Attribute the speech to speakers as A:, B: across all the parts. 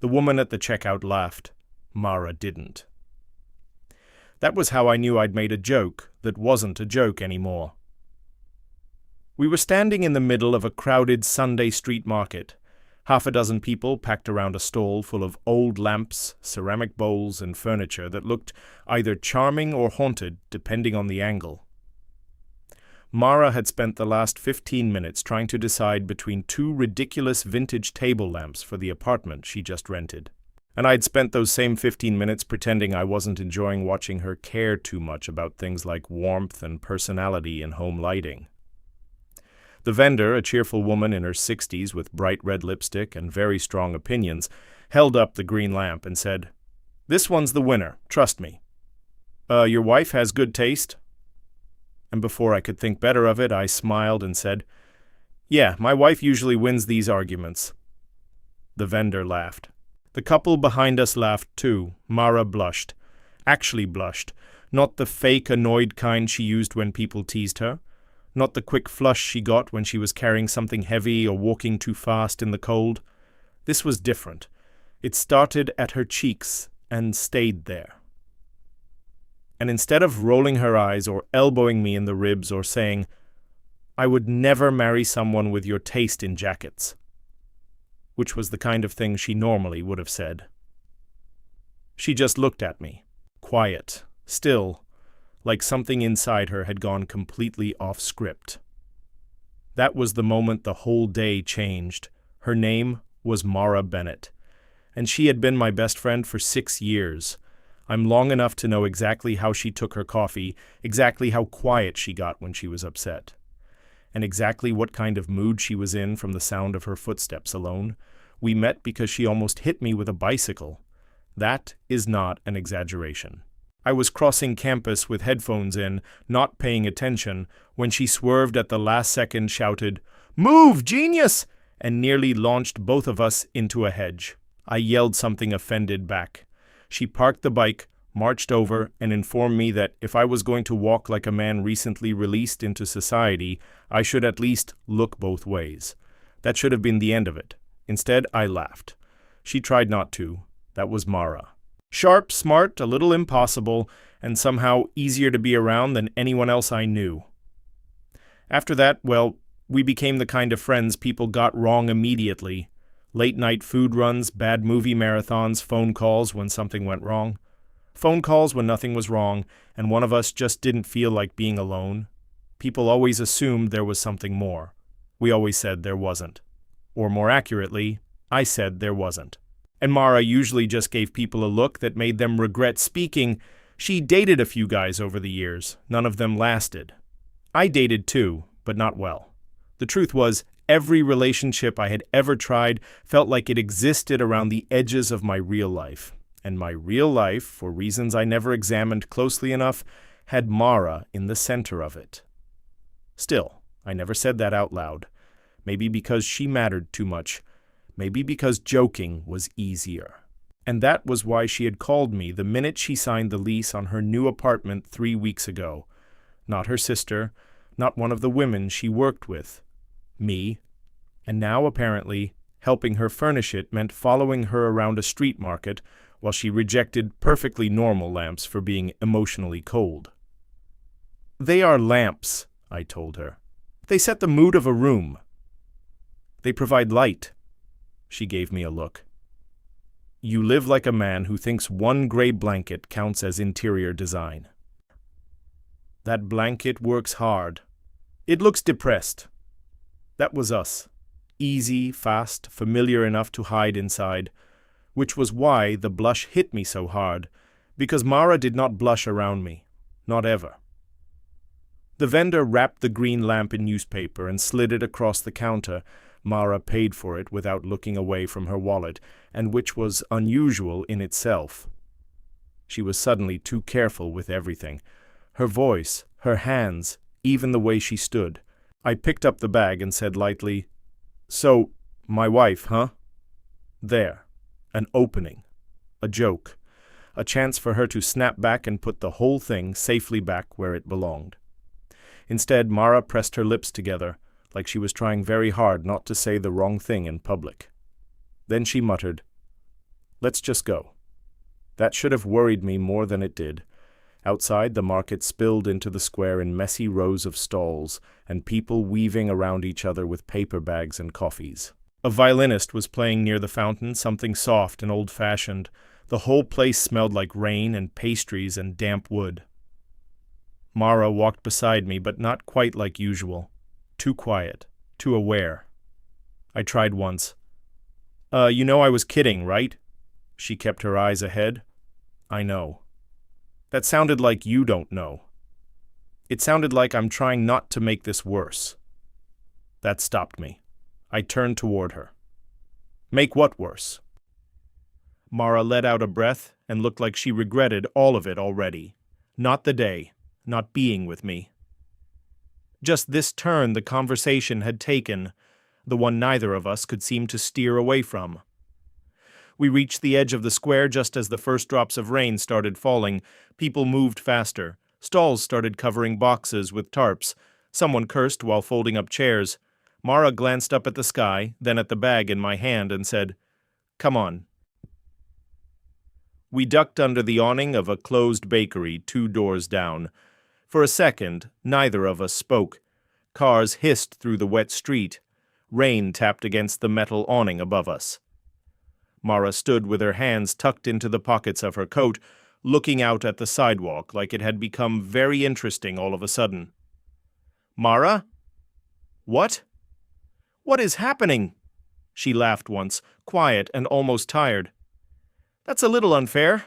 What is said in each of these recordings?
A: The woman at the checkout laughed. Mara didn't. That was how I knew I'd made a joke that wasn't a joke anymore. We were standing in the middle of a crowded Sunday street market. Half a dozen people packed around a stall full of old lamps, ceramic bowls, and furniture that looked either charming or haunted, depending on the angle. Mara had spent the last 15 minutes trying to decide between two ridiculous vintage table lamps for the apartment she just rented. And I'd spent those same 15 minutes pretending I wasn't enjoying watching her care too much about things like warmth and personality in home lighting. The vendor, a cheerful woman in her 60s with bright red lipstick and very strong opinions, held up the green lamp and said, "This one's the winner, trust me." Your wife has good taste?" And before I could think better of it, I smiled and said, "Yeah, my wife usually wins these arguments." The vendor laughed. The couple behind us laughed too. Mara blushed. Actually blushed. Not the fake, annoyed kind she used when people teased her. Not the quick flush she got when she was carrying something heavy or walking too fast in the cold. This was different. It started at her cheeks and stayed there. And instead of rolling her eyes or elbowing me in the ribs or saying, "I would never marry someone with your taste in jackets," which was the kind of thing she normally would have said, she just looked at me, quiet, still, like something inside her had gone completely off script. That was the moment the whole day changed. Her name was Mara Bennett, and she had been my best friend for 6 years. I'm long enough to know exactly how she took her coffee, exactly how quiet she got when she was upset, and exactly what kind of mood she was in from the sound of her footsteps alone. We met because she almost hit me with a bicycle. That is not an exaggeration. I was crossing campus with headphones in, not paying attention, when she swerved at the last second, shouted, "Move, genius!" and nearly launched both of us into a hedge. I yelled something offended back. She parked the bike, marched over, and informed me that if I was going to walk like a man recently released into society, I should at least look both ways. That should have been the end of it. Instead, I laughed. She tried not to. That was Mara. Sharp, smart, a little impossible, and somehow easier to be around than anyone else I knew. After that, well, we became the kind of friends people got wrong immediately. Late-night food runs, bad movie marathons, phone calls when something went wrong. Phone calls when nothing was wrong, and one of us just didn't feel like being alone. People always assumed there was something more. We always said there wasn't. Or more accurately, I said there wasn't. And Mara usually just gave people a look that made them regret speaking. She dated a few guys over the years. None of them lasted. I dated too, but not well. The truth was, every relationship I had ever tried felt like it existed around the edges of my real life. And my real life, for reasons I never examined closely enough, had Mara in the center of it. Still, I never said that out loud. Maybe because she mattered too much. Maybe because joking was easier. And that was why she had called me the minute she signed the lease on her new apartment 3 weeks ago. Not her sister, not one of the women she worked with. Me. And now, apparently, helping her furnish it meant following her around a street market while she rejected perfectly normal lamps for being emotionally cold. "They are lamps," I told her. "They set the mood of a room. They provide light." She gave me a look. "You live like a man who thinks one gray blanket counts as interior design. That blanket works hard. It looks depressed." That was us. Easy, fast, familiar enough to hide inside, which was why the blush hit me so hard, because Mara did not blush around me. Not ever. The vendor wrapped the green lamp in newspaper and slid it across the counter. Mara paid for it without looking away from her wallet, and which was unusual in itself. She was suddenly too careful with everything. Her voice, her hands, even the way she stood. I picked up the bag and said lightly, "So, my wife, huh?" There. An opening. A joke. A chance for her to snap back and put the whole thing safely back where it belonged. Instead, Mara pressed her lips together, like she was trying very hard not to say the wrong thing in public. Then she muttered, Let's just go." That should have worried me more than it did. Outside, the market spilled into the square in messy rows of stalls, and people weaving around each other with paper bags and coffees. A violinist was playing near the fountain, something soft and old-fashioned. The whole place smelled like rain and pastries and damp wood. Mara walked beside me, but not quite like usual. Too quiet, too aware. I tried once. You know I was kidding, right?" She kept her eyes ahead. "I know." That sounded like you don't know. It sounded like I'm trying not to make this worse. That stopped me. I turned toward her. "Make what worse?" Mara let out a breath and looked like she regretted all of it already. Not the day, not being with me. Just this turn the conversation had taken, the one neither of us could seem to steer away from. We reached the edge of the square just as the first drops of rain started falling. People moved faster. Stalls started covering boxes with tarps. Someone cursed while folding up chairs. Mara glanced up at the sky, then at the bag in my hand, and said, "Come on." We ducked under the awning of a closed bakery 2 doors down. For a second, neither of us spoke. Cars hissed through the wet street. Rain tapped against the metal awning above us. Mara stood with her hands tucked into the pockets of her coat, looking out at the sidewalk like it had become very interesting all of a sudden. "Mara? What? What is happening?" She laughed once, quiet and almost tired. "That's a little unfair."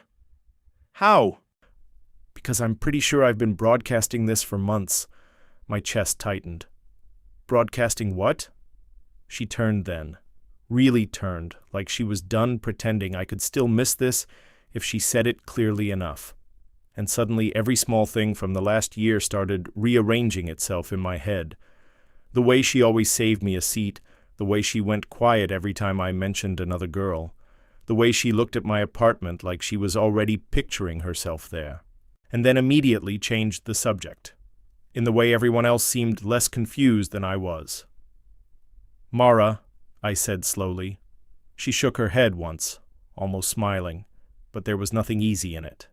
A: "How?" "Because I'm pretty sure I've been broadcasting this for months." My chest tightened. "Broadcasting what?" She turned then. Really turned, like she was done pretending I could still miss this if she said it clearly enough. And suddenly every small thing from the last year started rearranging itself in my head. The way she always saved me a seat, the way she went quiet every time I mentioned another girl, the way she looked at my apartment like she was already picturing herself there, and then immediately changed the subject, in the way everyone else seemed less confused than I was. "Mara," I said slowly. She shook her head once, almost smiling, but there was nothing easy in it.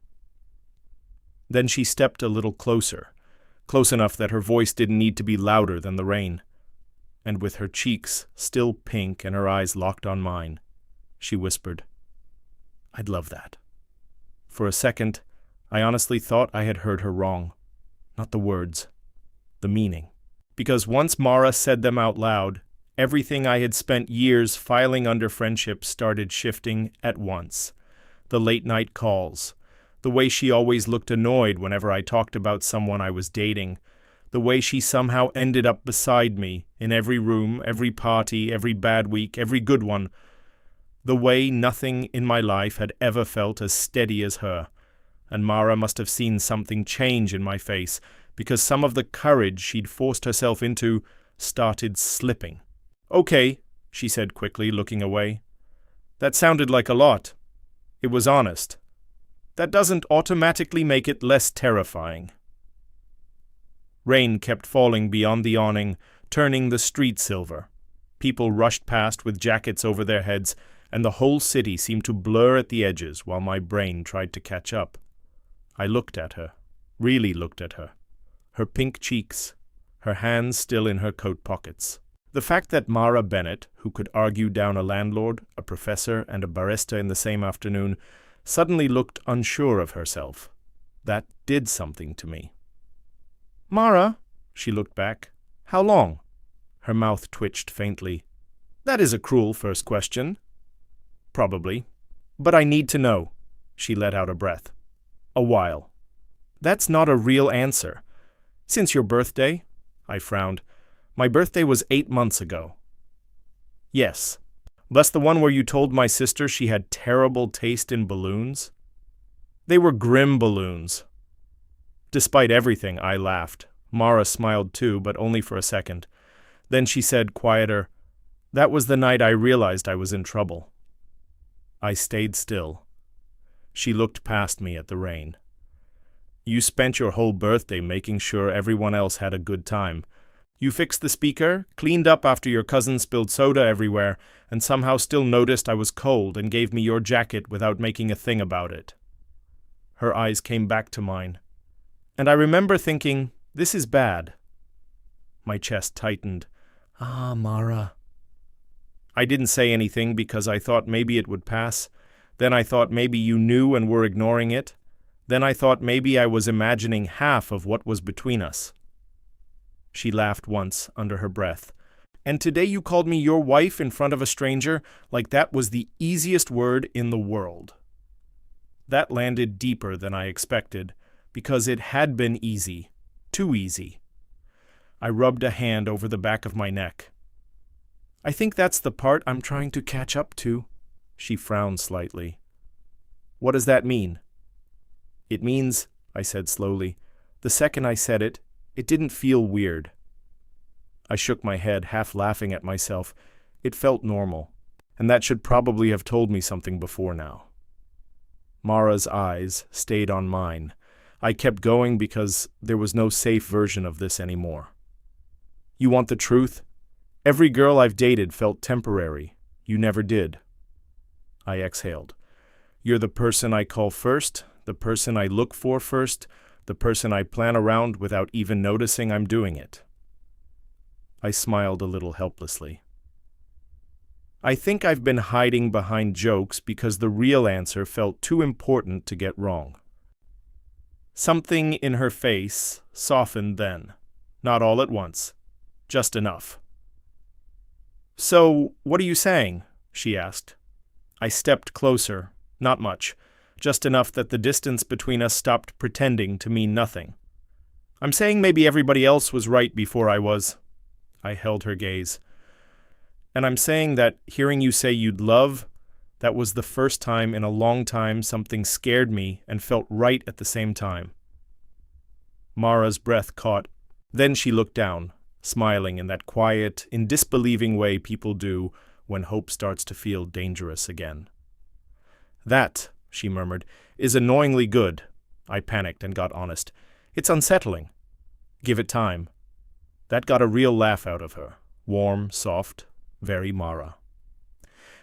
A: Then she stepped a little closer, close enough that her voice didn't need to be louder than the rain. And with her cheeks still pink and her eyes locked on mine, she whispered, "I'd love that." For a second, I honestly thought I had heard her wrong. Not the words, the meaning. Because once Mara said them out loud, everything I had spent years filing under friendship started shifting at once. The late-night calls, the way she always looked annoyed whenever I talked about someone I was dating, the way she somehow ended up beside me in every room, every party, every bad week, every good one, the way nothing in my life had ever felt as steady as her. And Mara must have seen something change in my face, because some of the courage she'd forced herself into started slipping. "Okay," she said quickly, looking away. "That sounded like a lot. It was honest. That doesn't automatically make it less terrifying." Rain kept falling beyond the awning, turning the street silver. People rushed past with jackets over their heads, and the whole city seemed to blur at the edges while my brain tried to catch up. I looked at her, really looked at her. Her pink cheeks, her hands still in her coat pockets. The fact that Mara Bennett, who could argue down a landlord, a professor, and a barista in the same afternoon, suddenly looked unsure of herself. That did something to me. "Mara," she looked back. "How long?" Her mouth twitched faintly. "That is a cruel first question." "Probably. But I need to know." She let out a breath. "A while." "That's not a real answer." "Since your birthday?" I frowned. "My birthday was 8 months ago." "Yes. That's the one where you told my sister she had terrible taste in balloons?" "They were grim balloons." Despite everything, I laughed. Mara smiled too, but only for a second. Then she said, quieter, "That was the night I realized I was in trouble." I stayed still. She looked past me at the rain. "You spent your whole birthday making sure everyone else had a good time. You fixed the speaker, cleaned up after your cousin spilled soda everywhere, and somehow still noticed I was cold and gave me your jacket without making a thing about it." Her eyes came back to mine. And I remember thinking, this is bad. My chest tightened. "Ah, Mara." I didn't say anything because I thought maybe it would pass. Then I thought maybe you knew and were ignoring it. Then I thought maybe I was imagining half of what was between us. She laughed once under her breath. "And today you called me your wife in front of a stranger like that was the easiest word in the world." That landed deeper than I expected, because it had been easy. Too easy. I rubbed a hand over the back of my neck. "I think that's the part I'm trying to catch up to." She frowned slightly. "What does that mean?" "It means," I said slowly, "the second I said it, it didn't feel weird." I shook my head, half laughing at myself. It felt normal, and that should probably have told me something before now. Mara's eyes stayed on mine. I kept going because there was no safe version of this anymore. "You want the truth? Every girl I've dated felt temporary. You never did." I exhaled. "You're the person I call first, the person I look for first, the person I plan around without even noticing I'm doing it." I smiled a little helplessly. "I think I've been hiding behind jokes because the real answer felt too important to get wrong." Something in her face softened then. Not all at once. Just enough. "So, what are you saying?" she asked. I stepped closer. Not much. Just enough that the distance between us stopped pretending to mean nothing. "I'm saying maybe everybody else was right before I was." I held her gaze. "And I'm saying that hearing you say you'd love, that was the first time in a long time something scared me and felt right at the same time." Mara's breath caught. Then she looked down, smiling in that quiet, in disbelieving way people do when hope starts to feel dangerous again. "That," she murmured, "is annoyingly good." I panicked and got honest. "It's unsettling." "Give it time." That got a real laugh out of her. Warm, soft, very Mara.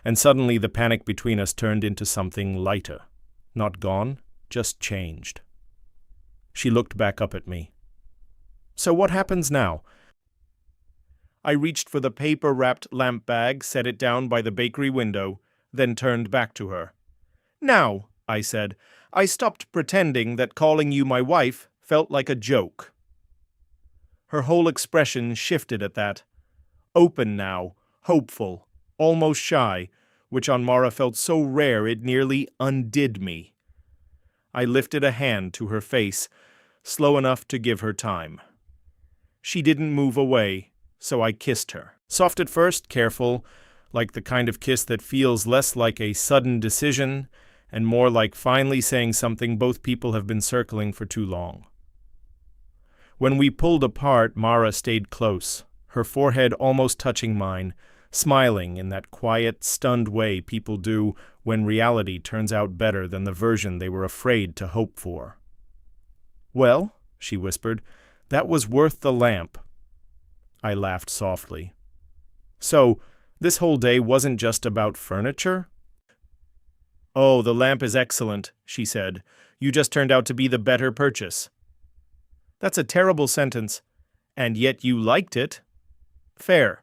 A: And suddenly the panic between us turned into something lighter. Not gone, just changed. She looked back up at me. "So what happens now?" I reached for the paper-wrapped lamp bag, set it down by the bakery window, then turned back to her. "Now," I said, "I stopped pretending that calling you my wife felt like a joke." Her whole expression shifted at that. Open now, hopeful, almost shy, which on Mara felt so rare it nearly undid me. I lifted a hand to her face, slow enough to give her time. She didn't move away, so I kissed her. Soft at first, careful, like the kind of kiss that feels less like a sudden decision and more like finally saying something both people have been circling for too long. When we pulled apart, Mara stayed close, her forehead almost touching mine, smiling in that quiet, stunned way people do when reality turns out better than the version they were afraid to hope for. "Well," she whispered, "that was worth the lamp." I laughed softly. "So, this whole day wasn't just about furniture?" "Oh, the lamp is excellent," she said. "You just turned out to be the better purchase." "That's a terrible sentence. And yet you liked it." "Fair."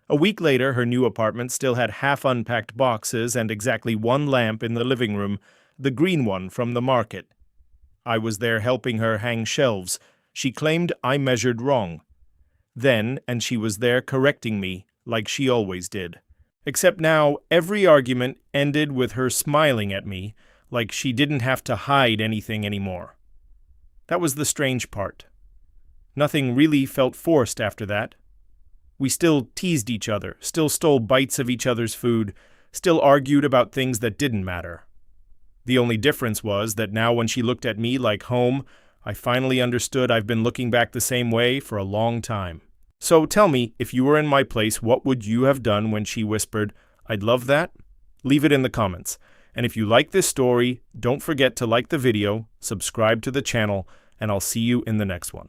A: A week later, her new apartment still had half-unpacked boxes and exactly one lamp in the living room, the green one from the market. I was there helping her hang shelves. She claimed I measured wrong. Then, and she was there correcting me, like she always did. Except now, every argument ended with her smiling at me, like she didn't have to hide anything anymore. That was the strange part. Nothing really felt forced after that. We still teased each other, still stole bites of each other's food, still argued about things that didn't matter. The only difference was that now when she looked at me like home, I finally understood I've been looking back the same way for a long time. So tell me, if you were in my place, what would you have done when she whispered, "I'd love that"? Leave it in the comments. And if you like this story, don't forget to like the video, subscribe to the channel, and I'll see you in the next one.